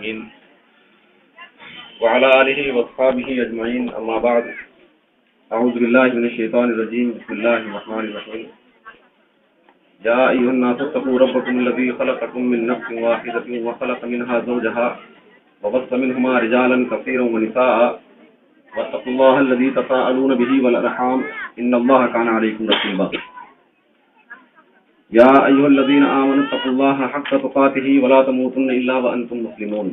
أجمعين وعلى آله وأصحابه أجمعين أما بعد أعوذ بالله من الشيطان الرجيم بسم الله الرحمن الرحيم يا أيها الناس اتقوا ربكم الذي خلقكم من نفس واحدة وخلق منها زوجها وبث منهما رجالا كثيرا ونساء واتقوا الله الذي تساءلون به والأرحام إن الله كان عليكم رقيبا يا أيها الذين آمنوا اتقوا الله حق تقاته ولا تموتن إلا وأنتم مسلمون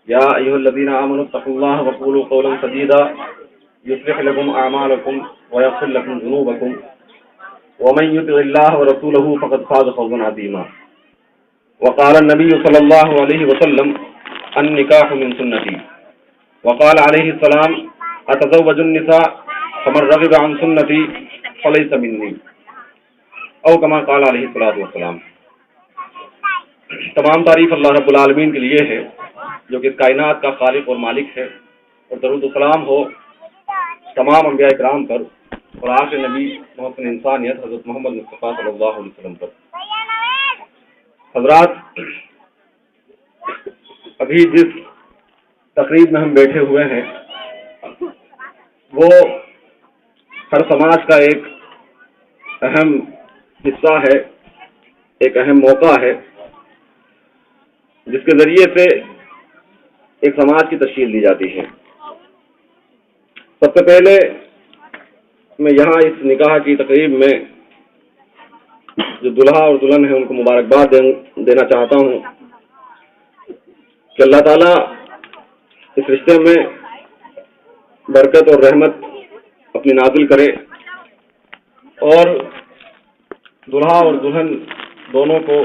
يا أيها الذين آمنوا اتقوا الله وقولوا قولا سديدا يصلح لكم أعمالكم ويغفر لكم ذنوبكم ومن يطع الله ورسوله فقد فاز فوزا عظيما وقال النبي صلى الله عليه وسلم النكاح من سنتي وقال عليه السلام أتزوج النساء فمن رغب عن سنتي فليس مني او کما قال علیہ الصلوۃ والسلام۔ تمام تعریف اللہ رب العالمین کے لیے ہے جو کہ اس کائنات کا خالق اور مالک ہے، اور درود و سلام ہو تمام انبیاء کرام پر اور آخر نبی محسن انسانیت حضرت محمد مصطفیٰ صلی اللہ علیہ وسلم پر۔ حضرات، ابھی جس تقریب میں ہم بیٹھے ہوئے ہیں وہ ہر سماج کا ایک اہم حصہ ہے، ایک اہم موقع ہے جس کے ذریعے سے ایک سماج کی تشکیل دی جاتی ہے۔ سب سے پہلے میں یہاں اس نکاح کی تقریب میں جو دلہا اور دلہن ہیں ان کو مبارکباد دینا چاہتا ہوں کہ اللہ تعالیٰ اس رشتے میں برکت اور رحمت اپنی نازل کرے، اور دلہا اور دلہن دونوں کو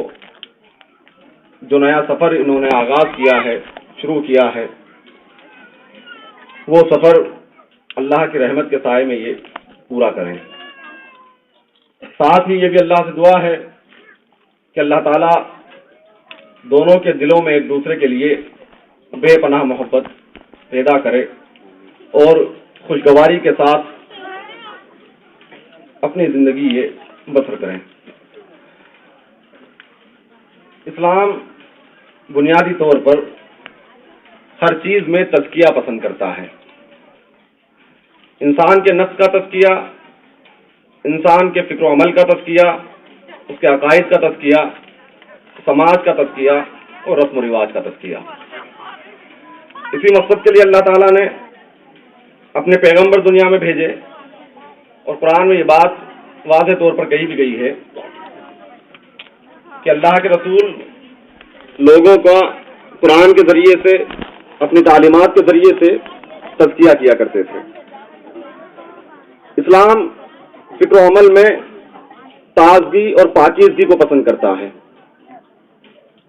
جو نیا سفر انہوں نے آغاز کیا ہے، شروع کیا ہے، وہ سفر اللہ کی رحمت کے سائے میں یہ پورا کریں۔ ساتھ ہی یہ بھی اللہ سے دعا ہے کہ اللہ تعالیٰ دونوں کے دلوں میں ایک دوسرے کے لیے بے پناہ محبت پیدا کرے اور خوشگواری کے ساتھ اپنی زندگی یہ بسر کریں۔ اسلام بنیادی طور پر ہر چیز میں تزکیہ پسند کرتا ہے۔ انسان کے نفس کا تزکیہ، انسان کے فکر و عمل کا تزکیہ، اس کے عقائد کا تزکیہ، سماج کا تزکیہ اور رسم و رواج کا تزکیہ۔ اسی مقصد کے لیے اللہ تعالیٰ نے اپنے پیغمبر دنیا میں بھیجے، اور قرآن میں یہ بات واضح طور پر کہی بھی گئی ہے کہ اللہ کے رسول لوگوں کا قرآن کے ذریعے سے، اپنی تعلیمات کے ذریعے سے تزکیہ کیا کرتے تھے۔ اسلام فکر و عمل میں تازگی اور پاکیزگی کو پسند کرتا ہے،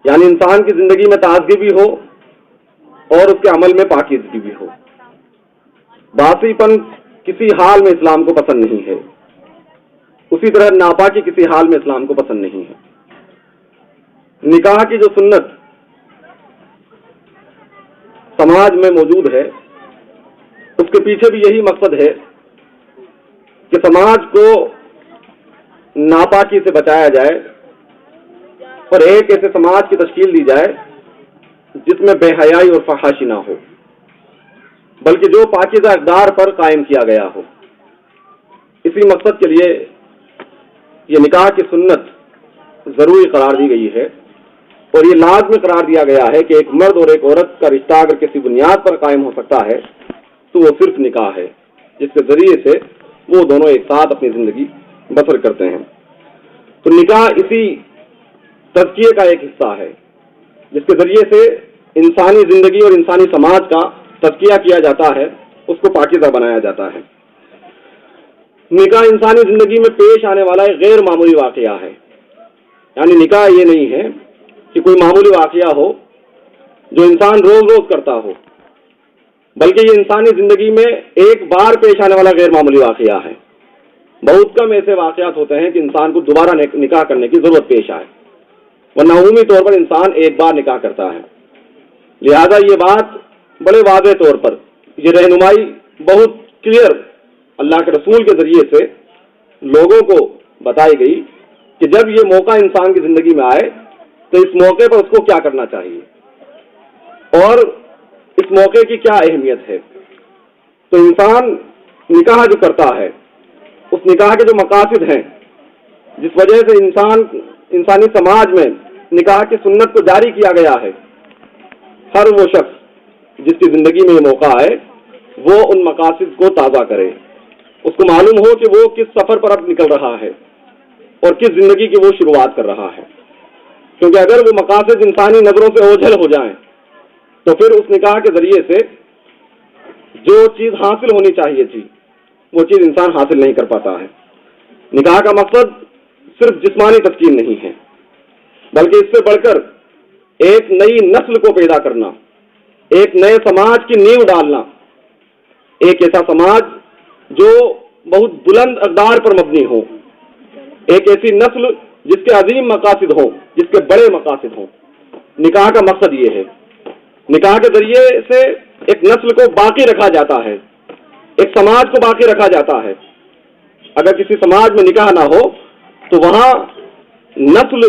یعنی انسان کی زندگی میں تازگی بھی ہو اور اس کے عمل میں پاکیزگی بھی ہو۔ باسی پن کسی حال میں اسلام کو پسند نہیں ہے، اسی طرح ناپاکی کسی حال میں اسلام کو پسند نہیں ہے۔ نکاح کی جو سنت سماج میں موجود ہے اس کے پیچھے بھی یہی مقصد ہے کہ سماج کو ناپاکی سے بچایا جائے اور ایک ایسے سماج کی تشکیل دی جائے جس میں بے حیائی اور فحاشی نہ ہو، بلکہ جو پاکیزہ اقدار پر قائم کیا گیا ہو۔ اسی مقصد کے لیے یہ نکاح کی سنت ضروری قرار دی گئی ہے، اور یہ لازمی قرار دیا گیا ہے کہ ایک مرد اور ایک عورت کا رشتہ اگر کسی بنیاد پر قائم ہو سکتا ہے تو وہ صرف نکاح ہے، جس کے ذریعے سے وہ دونوں ایک ساتھ اپنی زندگی بسر کرتے ہیں۔ تو نکاح اسی تزکیے کا ایک حصہ ہے جس کے ذریعے سے انسانی زندگی اور انسانی سماج کا تزکیہ کیا جاتا ہے، اس کو پاکیزہ بنایا جاتا ہے۔ نکاح انسانی زندگی میں پیش آنے والا ایک غیر معمولی واقعہ ہے، یعنی نکاح یہ نہیں ہے کہ کوئی معمولی واقعہ ہو جو انسان روز روز کرتا ہو، بلکہ یہ انسانی زندگی میں ایک بار پیش آنے والا غیر معمولی واقعہ ہے۔ بہت کم ایسے واقعات ہوتے ہیں کہ انسان کو دوبارہ نکاح کرنے کی ضرورت پیش آئے، ورنہ عمومی طور پر انسان ایک بار نکاح کرتا ہے۔ لہذا یہ بات بڑے واضح طور پر، یہ رہنمائی بہت کلیئر اللہ کے رسول کے ذریعے سے لوگوں کو بتائی گئی کہ جب یہ موقع انسان کی زندگی میں آئے تو اس موقع پر اس کو کیا کرنا چاہیے۔ اور اس موقع کی کیا اہمیت ہے. تو انسان نکاح جو کرتا ہے اس نکاح کے جو مقاصد ہیں جس وجہ سے انسانی سماج میں نکاح کی سنت کو جاری کیا گیا ہے، ہر وہ شخص جس کی زندگی میں یہ موقع آئے وہ ان مقاصد کو تازہ کرے، اس کو معلوم ہو کہ وہ کس سفر پر اب نکل رہا ہے اور کس زندگی کی وہ شروعات کر رہا ہے. کیونکہ اگر وہ مقاصد انسانی نظروں سے اوجھل ہو جائیں تو پھر اس نکاح کے ذریعے سے جو چیز حاصل ہونی چاہیے تھی وہ چیز انسان حاصل نہیں کر پاتا ہے. نکاح کا مقصد صرف جسمانی تسکین نہیں ہے بلکہ اس سے بڑھ کر ایک نئی نسل کو پیدا کرنا، ایک نئے سماج کی نیو ڈالنا، ایک ایسا سماج جو بہت بلند اقدار پر مبنی ہو، ایک ایسی نسل جس کے عظیم مقاصد ہوں، جس کے بڑے مقاصد ہوں. نکاح کا مقصد یہ ہے. نکاح کے ذریعے سے ایک نسل کو باقی رکھا جاتا ہے، ایک سماج کو باقی رکھا جاتا ہے. اگر کسی سماج میں نکاح نہ ہو تو وہاں نسل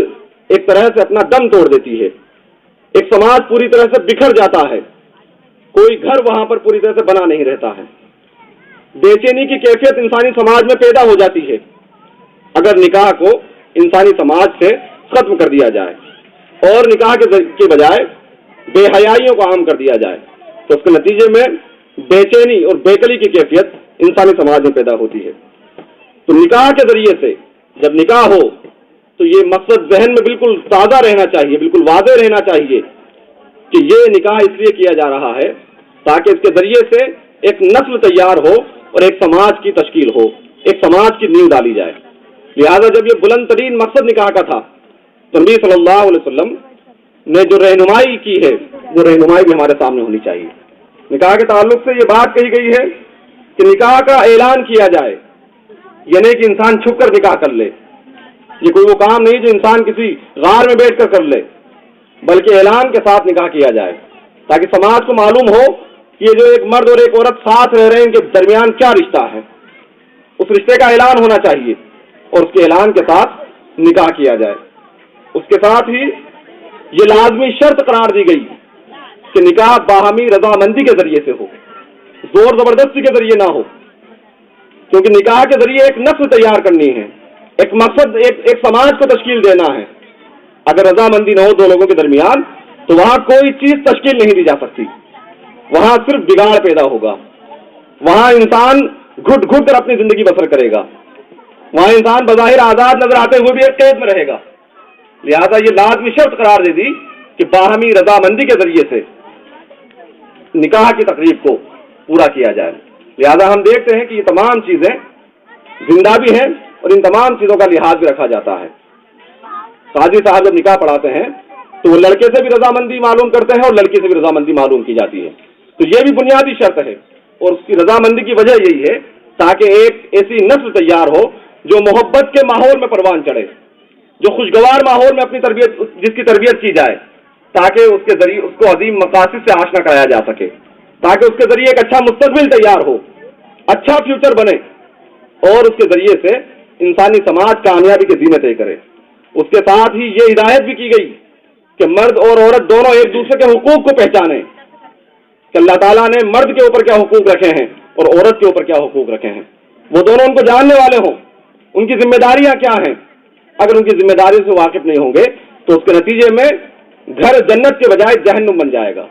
ایک طرح سے اپنا دم توڑ دیتی ہے، ایک سماج پوری طرح سے بکھر جاتا ہے، کوئی گھر وہاں پر پوری طرح سے بنا نہیں رہتا ہے. بے چینی کی کیفیت انسانی سماج میں پیدا ہو جاتی ہے اگر نکاح کو انسانی سماج سے ختم کر دیا جائے اور نکاح کے بجائے بے حیائیوں کو عام کر دیا جائے تو اس کے نتیجے میں بے چینی اور بےقلی کی کیفیت انسانی سماج میں پیدا ہوتی ہے. تو نکاح کے ذریعے سے جب نکاح ہو تو یہ مقصد ذہن میں بالکل تازہ رہنا چاہیے، بالکل واضح رہنا چاہیے کہ یہ نکاح اس لیے کیا جا رہا ہے تاکہ اس کے ذریعے سے ایک نسل تیار ہو اور ایک سماج کی تشکیل ہو، ایک سماج کی نیو ڈالی جائے. لہذا جب یہ بلند ترین مقصد نکاح کا تھا تو نبی صلی اللہ علیہ وسلم نے جو رہنمائی کی ہے وہ رہنمائی بھی ہمارے سامنے ہونی چاہیے. نکاح کے تعلق سے یہ بات کہی گئی ہے کہ نکاح کا اعلان کیا جائے، یعنی کہ انسان چھپ کر نکاح کر لے. یہ کوئی وہ کام نہیں جو انسان کسی غار میں بیٹھ کر لے، بلکہ اعلان کے ساتھ نکاح کیا جائے تاکہ سماج کو معلوم ہو کہ یہ جو ایک مرد اور ایک عورت ساتھ رہ رہے ہیں ان کے درمیان کیا رشتہ ہے. اس رشتے کا اعلان ہونا چاہیے اور اس کے اعلان کے ساتھ نکاح کیا جائے. اس کے ساتھ ہی یہ لازمی شرط قرار دی گئی کہ نکاح باہمی رضامندی کے ذریعے سے ہو، زور زبردستی کے ذریعے نہ ہو، کیونکہ نکاح کے ذریعے ایک نسل تیار کرنی ہے، ایک مقصد ایک سماج کو تشکیل دینا ہے. اگر رضامندی نہ ہو دو لوگوں کے درمیان تو وہاں کوئی چیز تشکیل نہیں دی جا سکتی، وہاں صرف بگاڑ پیدا ہوگا، وہاں انسان گھٹ گھٹ کر اپنی زندگی بسر کرے گا، وہاں انسان بظاہر آزاد نظر آتے ہوئے بھی ایک قید میں رہے گا. لہذا یہ لازمی شرط قرار دے دی کہ باہمی رضامندی کے ذریعے سے نکاح کی تقریب کو پورا کیا جائے. لہذا ہم دیکھتے ہیں کہ یہ تمام چیزیں زندہ بھی ہیں اور ان تمام چیزوں کا لحاظ بھی رکھا جاتا ہے. قاضی صاحب جب نکاح پڑھاتے ہیں تو وہ لڑکے سے بھی رضامندی معلوم کرتے ہیں اور لڑکی سے بھی رضامندی معلوم کی جاتی ہے. تو یہ بھی بنیادی شرط ہے اور اس کی رضامندی کی وجہ یہی ہے تاکہ ایک ایسی نسل تیار ہو جو محبت کے ماحول میں پروان چڑھے، جو خوشگوار ماحول میں اپنی تربیت جس کی تربیت کی جائے تاکہ اس کے ذریعے اس کو عظیم مقاصد سے آشنا کرایا جا سکے، تاکہ اس کے ذریعے ایک اچھا مستقبل تیار ہو، اچھا فیوچر بنے اور اس کے ذریعے سے انسانی سماج کامیابی کے زینے طے کرے. اس کے ساتھ ہی یہ ہدایت بھی کی گئی کہ مرد اور عورت دونوں ایک دوسرے کے حقوق کو پہچانیں کہ اللہ تعالیٰ نے مرد کے اوپر کیا حقوق رکھے ہیں اور عورت کے اوپر کیا حقوق رکھے ہیں، وہ دونوں ان کو جاننے والے ہوں، ان کی ذمہ داریاں کیا ہیں. اگر ان کی ذمہ داریوں سے واقف نہیں ہوں گے تو اس کے نتیجے میں گھر جنت کے بجائے جہنم بن جائے گا.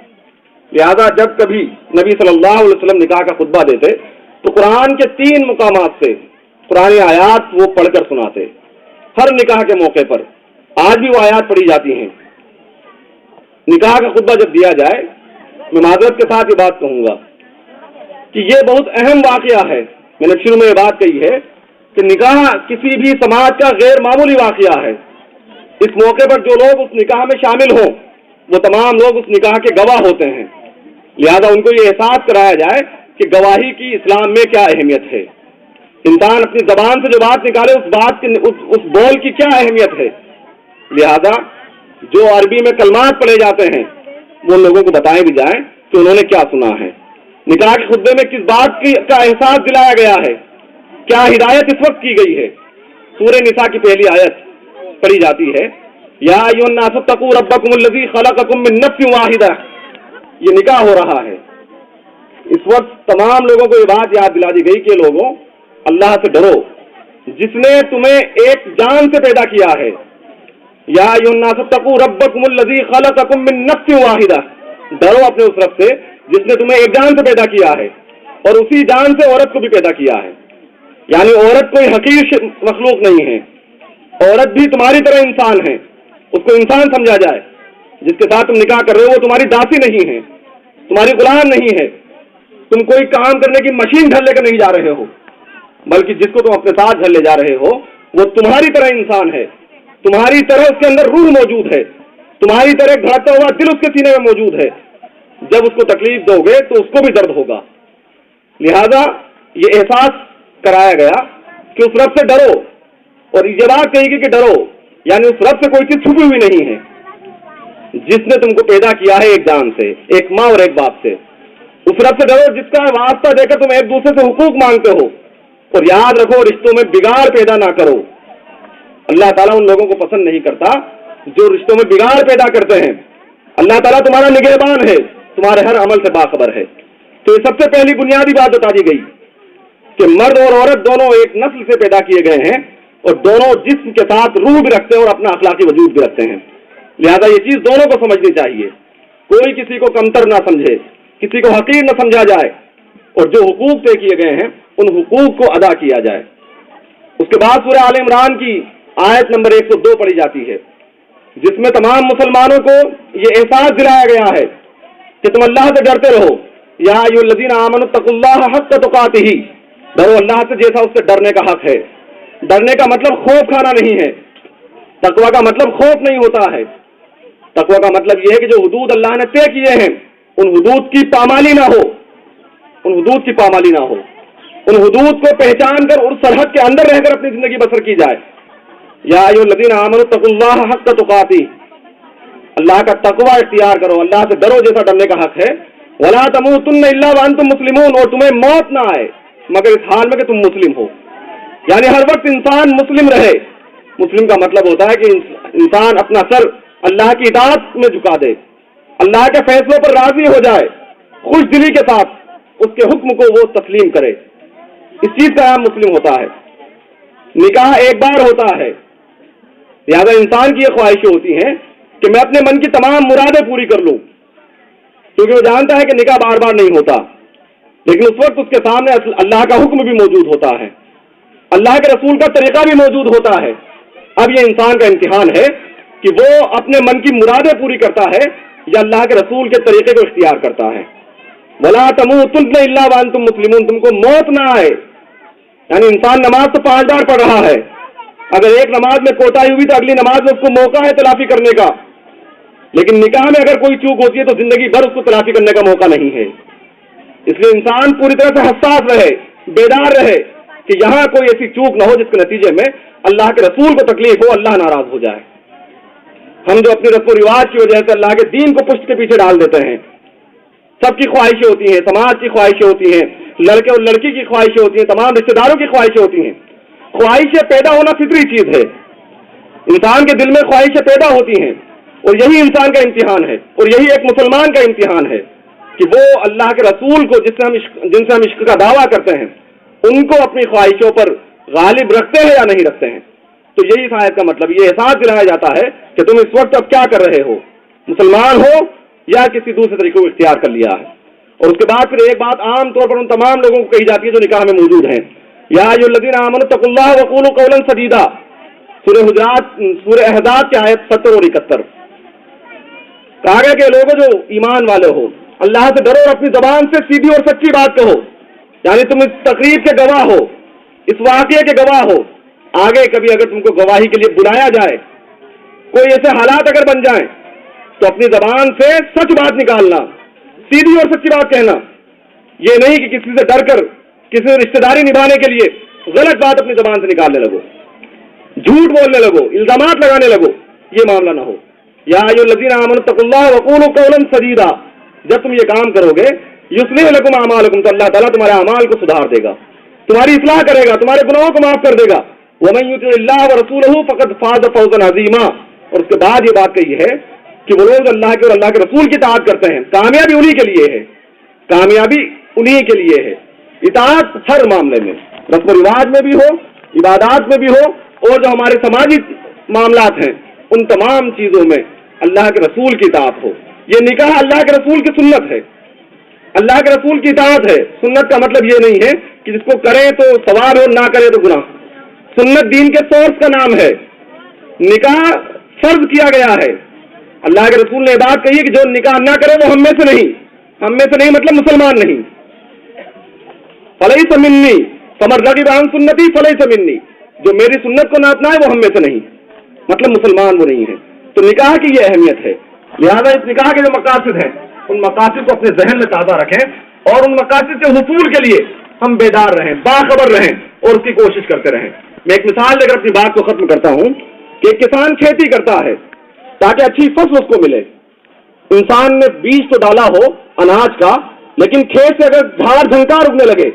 لہذا جب کبھی نبی صلی اللہ علیہ وسلم نکاح کا خطبہ دیتے تو قرآن کے 3 مقامات سے قرآن آیات وہ پڑھ کر سناتے. ہر نکاح کے موقع پر آج بھی وہ آیات پڑھی جاتی ہیں. نکاح کا خطبہ جب دیا جائے میں معذرت کے ساتھ یہ بات کہوں گا کہ یہ بہت اہم واقعہ ہے. میں نے شروع میں یہ بات کہی ہے کہ نکاح کسی بھی سماج کا غیر معمولی واقعہ ہے. اس موقع پر جو لوگ اس نکاح میں شامل ہوں وہ تمام لوگ اس نکاح کے گواہ ہوتے ہیں. لہذا ان کو یہ احساس کرایا جائے کہ گواہی کی اسلام میں کیا اہمیت ہے، انسان اپنی زبان سے جو بات نکالے اس بات کی اس بول کی کیا اہمیت ہے. لہذا جو عربی میں کلمات پڑھے جاتے ہیں وہ لوگوں کو بتائیں بھی جائیں کہ انہوں نے کیا سنا ہے. نکاح کے خطبے میں کس بات کا احساس دلایا گیا ہے، کیا ہدایت اس وقت کی گئی ہے. سورہ نساء کی پہلی آیت پڑھی جاتی ہے، یا ایھا الناس اتقوا ربکم الذی خلقکم من نفس واحدہ یہ نکاح ہو رہا ہے. اس وقت تمام لوگوں کو یہ بات یاد دلا دی گئی کہ لوگوں اللہ سے ڈرو جس نے تمہیں ایک جان سے پیدا کیا ہے. یا ایھا الناس اتقوا ربکم الذی خلقکم من نفس واحدہ، ڈرو اپنے اس رب سے جس نے تمہیں ایک جان سے پیدا کیا ہے اور اسی جان سے عورت کو بھی پیدا کیا ہے. یعنی عورت کوئی حقیر مخلوق نہیں ہے، عورت بھی تمہاری طرح انسان ہے، اس کو انسان سمجھا جائے. جس کے ساتھ تم نکاح کر رہے ہو وہ تمہاری داسی نہیں ہے، تمہاری غلام نہیں ہے، تم کوئی کام کرنے کی مشین گھر لے کر نہیں جا رہے ہو، بلکہ جس کو تم اپنے ساتھ گھر لے جا رہے ہو وہ تمہاری طرح انسان ہے، تمہاری طرح اس کے اندر روح موجود ہے، تمہاری طرح دھڑکتا ہوا دل اس کے سینے میں موجود ہے. جب اس کو تکلیف دو گے تو اس کو بھی درد ہوگا. لہذا یہ احساس کرایا گیا کہ اس رب سے ڈرو، اور یہ بات کہی گئی کہ ڈرو، یعنی اس رب سے کوئی چیز چھپی ہوئی نہیں ہے جس نے تم کو پیدا کیا ہے ایک جان سے، ایک ماں اور ایک باپ سے. اس رب سے ڈرو جس کا واسطہ دے کر تم ایک دوسرے سے حقوق مانگتے ہو. اور یاد رکھو رشتوں میں بگاڑ پیدا نہ کرو. اللہ تعالیٰ ان لوگوں کو پسند نہیں کرتا جو رشتوں میں بگاڑ پیدا کرتے ہیں. اللہ تعالیٰ تمہارا نگہبان ہے، تمہارے ہر عمل سے باخبر ہے. تو یہ سب سے پہلی بنیادی بات بتا دی گئی کہ مرد اور عورت دونوں ایک نسل سے پیدا کیے گئے ہیں اور دونوں جسم کے ساتھ روح بھی رکھتے ہیں اور اپنا اخلاقی وجود بھی رکھتے ہیں. لہذا یہ چیز دونوں کو سمجھنی چاہیے. کوئی کسی کو کمتر نہ سمجھے، کسی کو حقیر نہ سمجھا جائے، اور جو حقوق طے کیے گئے ہیں ان حقوق کو ادا کیا جائے. اس کے بعد سورہ آل عمران کی آیت نمبر 102 پڑھی جاتی ہے جس میں تمام مسلمانوں کو یہ احساس دلایا گیا ہے کہ تم اللہ سے ڈرتے رہو. یا ایھا الذین آمنوا اتقوا اللہ حق تقاتہ، ڈرو اللہ سے جیسا اس سے ڈرنے کا حق ہے. ڈرنے کا مطلب خوف کھانا نہیں ہے، تقویٰ کا مطلب خوف نہیں ہوتا ہے. تقویٰ کا مطلب یہ ہے کہ جو حدود اللہ نے طے کیے ہیں ان حدود کی پامالی نہ ہو، ان حدود کی پامالی نہ ہو، ان حدود کو پہچان کر اور سرحد کے اندر رہ کر اپنی زندگی بسر کی جائے. یا ایھا الذین آمنوا اتقوا اللہ حق تقاتہ، اللہ کا تقویٰ اختیار کرو، اللہ سے ڈرو جیسا ڈرنے کا حق ہے. ولا تموتن الا وانتم مسلمون، اور تمہیں موت نہ آئے مگر اس حال میں کہ تم مسلم ہو. یعنی ہر وقت انسان مسلم رہے. مسلم کا مطلب ہوتا ہے کہ انسان اپنا سر اللہ کی اطاعت میں جھکا دے، اللہ کے فیصلوں پر راضی ہو جائے، خوش دلی کے ساتھ اس کے حکم کو وہ تسلیم کرے. اس چیز کا نام مسلم ہوتا ہے. نکاح ایک بار ہوتا ہے، لہذا انسان کی یہ خواہشیں ہوتی ہیں کہ میں اپنے من کی تمام مرادیں پوری کر لوں، کیونکہ وہ جانتا ہے کہ نکاح بار بار نہیں ہوتا. لیکن اس وقت اس کے سامنے اللہ کا حکم بھی موجود ہوتا ہے، اللہ کے رسول کا طریقہ بھی موجود ہوتا ہے. اب یہ انسان کا امتحان ہے کہ وہ اپنے من کی مرادیں پوری کرتا ہے یا اللہ کے رسول کے طریقے کو اختیار کرتا ہے. ولا تموتن الا وانتم مسلمون، تم کو موت نہ آئے. یعنی انسان نماز تو 5 بار پڑھ رہا ہے، اگر ایک نماز میں کوتاہی ہوئی تو اگلی نماز میں اس کو موقع ہے تلافی کرنے کا. لیکن نکاح میں اگر کوئی چوک ہوتی ہے تو زندگی بھر اس کو تلافی کرنے کا موقع نہیں ہے. اس لیے انسان پوری طرح سے حساس رہے، بیدار رہے کہ یہاں کوئی ایسی چوک نہ ہو جس کے نتیجے میں اللہ کے رسول کو تکلیف ہو، اللہ ناراض ہو جائے. ہم جو اپنی رسم و رواج کی وجہ سے اللہ کے دین کو پشت کے پیچھے ڈال دیتے ہیں. سب کی خواہشیں ہوتی ہیں، سماج کی خواہشیں ہوتی ہیں، لڑکے اور لڑکی کی خواہشیں ہوتی ہیں، تمام رشتہ داروں کی خواہشیں ہوتی ہیں. خواہشیں پیدا ہونا فطری چیز ہے، انسان کے دل میں خواہشیں پیدا ہوتی ہیں، اور یہی انسان کا امتحان ہے اور یہی ایک مسلمان کا امتحان ہے کہ وہ اللہ کے رسول کو جن سے ہم عشق کا دعویٰ کرتے ہیں ان کو اپنی خواہشوں پر غالب رکھتے ہیں یا نہیں رکھتے ہیں. تو یہی اس آیت کا مطلب، یہ احساس دلایا جاتا ہے کہ تم اس وقت اب کیا کر رہے ہو، مسلمان ہو یا کسی دوسرے طریقے کو اختیار کر لیا ہے. اور اس کے بعد پھر ایک بات عام طور پر ان تمام لوگوں کو کہی جاتی ہے جو نکاح میں موجود ہیں. یا ایھا الذین آمنوا اتقوا اللہ وقولوا قولا سدیدا، سورہ حجرات، سورہ احزاب کی آیت 70 اور 71. کہا گیا کہ لوگوں جو ایمان والے ہو اللہ سے ڈرو اور اپنی زبان سے سیدھی اور سچی بات کہو. یعنی تم اس تقریب کے گواہ ہو، اس واقعے کے گواہ ہو. آگے کبھی اگر تم کو گواہی کے لیے بلایا جائے، کوئی ایسے حالات اگر بن جائیں تو اپنی زبان سے سچ بات نکالنا، سیدھی اور سچی بات کہنا. یہ نہیں کہ کسی سے ڈر کر کسی سے رشتہ داری نبھانے کے لیے غلط بات اپنی زبان سے نکالنے لگو، جھوٹ بولنے لگو، الزامات لگانے لگو. یہ معاملہ نہ ہو. یا ایھا الذین آمنوا اتقوا اللہ وقولوا قولا سدیدا، جب تم یہ کام کرو گے یصلح لکم اعمالکم، تو اللہ تعالیٰ تمہارے اعمال کو سدھار دے گا، تمہاری اصلاح کرے گا، تمہارے گناہوں کو معاف کر دے گا. ومن یطع اللہ ورسولہ فقد فاز فوزا عظیما. اور اس کے بعد یہ بات کہی ہے کہ وہ لوگ اللہ کے اور اللہ کے رسول کی اطاعت کرتے ہیں، کامیابی انہی کے لیے ہے، کامیابی انہی کے لیے ہے۔ اطاعت ہر معاملے میں، رسم و رواج میں بھی ہو، عبادات میں بھی ہو، اور جو ہمارے سماجی معاملات ہیں ان تمام چیزوں میں اللہ کے رسول کی اطاعت ہو۔ یہ نکاح اللہ کے رسول کی سنت ہے، اللہ کے رسول کی اطاعت ہے۔ سنت کا مطلب یہ نہیں ہے کہ جس کو کرے تو ثواب ہے اور نہ کرے تو گناہ۔ سنت دین کے سورس کا نام ہے۔ نکاح فرض کیا گیا ہے، اللہ کے رسول نے بات کہی ہے کہ جو نکاح نہ کرے وہ ہم میں سے نہیں، ہم میں سے نہیں مطلب مسلمان نہیں۔ فلیس منی فمن رغب عن سنتی فلیس منی، جو میری سنت کو نہ اپنائے وہ ہم میں سے نہیں، مطلب مسلمان وہ نہیں ہے۔ تو نکاح کی یہ اہمیت ہے، لہذا اس نکاح کے جو مقاصد ہیں ان مقاصد کو اپنے ذہن میں تازہ رکھیں اور ان مقاصد کے حصول کے لیے ہم بیدار رہیں، باخبر رہیں اور اس کی کوشش کرتے رہیں۔ میں ایک مثال دے کر اپنی بات کو ختم کرتا ہوں کہ ایک کسان کھیتی کرتا ہے تاکہ اچھی فصل اس کو ملے۔ انسان نے بیج تو ڈالا ہو اناج کا، لیکن کھیت سے اگر جھاڑ جھنکار اگنے لگے،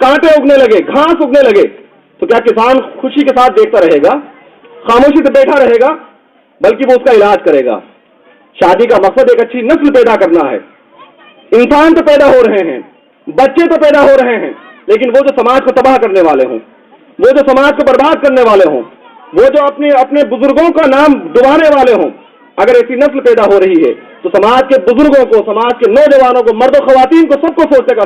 کانٹے اگنے لگے، گھاس اگنے لگے، تو کیا کسان خوشی کے ساتھ دیکھتا رہے گا؟ خاموشی سے بیٹھا رہے گا؟ بلکہ وہ اس کا علاج کرے گا۔ شادی کا مقصد ایک اچھی نسل پیدا کرنا ہے۔ انسان تو پیدا ہو رہے ہیں، بچے تو پیدا ہو رہے ہیں، لیکن وہ جو سماج کو تباہ کرنے والے ہوں، وہ جو سماج کو برباد کرنے والے ہوں، وہ جو اپنے بزرگوں کا نام ڈبانے والے ہوں، اگر ایسی نسل پیدا ہو رہی ہے تو سماج کے بزرگوں کو، سماج کے نوجوانوں کو، مرد و خواتین کو، سب کو سوچنے کا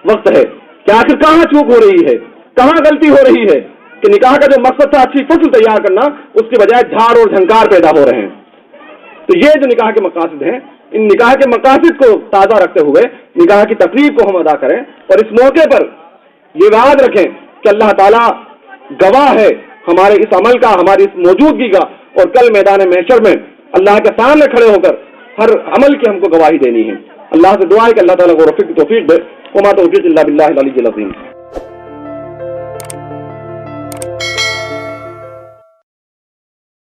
وقت ہے کہ آخر کہاں چوک ہو رہی ہے، کہاں غلطی ہو رہی ہے کہ نکاح کا جو مقصد تھا اچھی فصل تیار کرنا، اس کے بجائے جھاڑ اور جھنکار پیدا ہو رہے ہیں۔ تو یہ جو نکاح کے مقاصد ہیں، ان نکاح کے مقاصد کو تازہ رکھتے ہوئے نکاح کی تقریب کو ہم ادا کریں، اور اس موقع پر یہ یاد رکھیں کہ اللہ تعالیٰ گواہ ہے ہمارے اس عمل کا، ہماری اس موجودگی کا، اور کل میدان محشر میں اللہ کے سامنے کھڑے ہو کر ہر عمل کی ہم کو گواہی دینی ہے۔ اللہ سے دعا ہے کہ اللہ تعالیٰ کو توفیق دے۔ وما توفیق الا باللہ العلی العظیم۔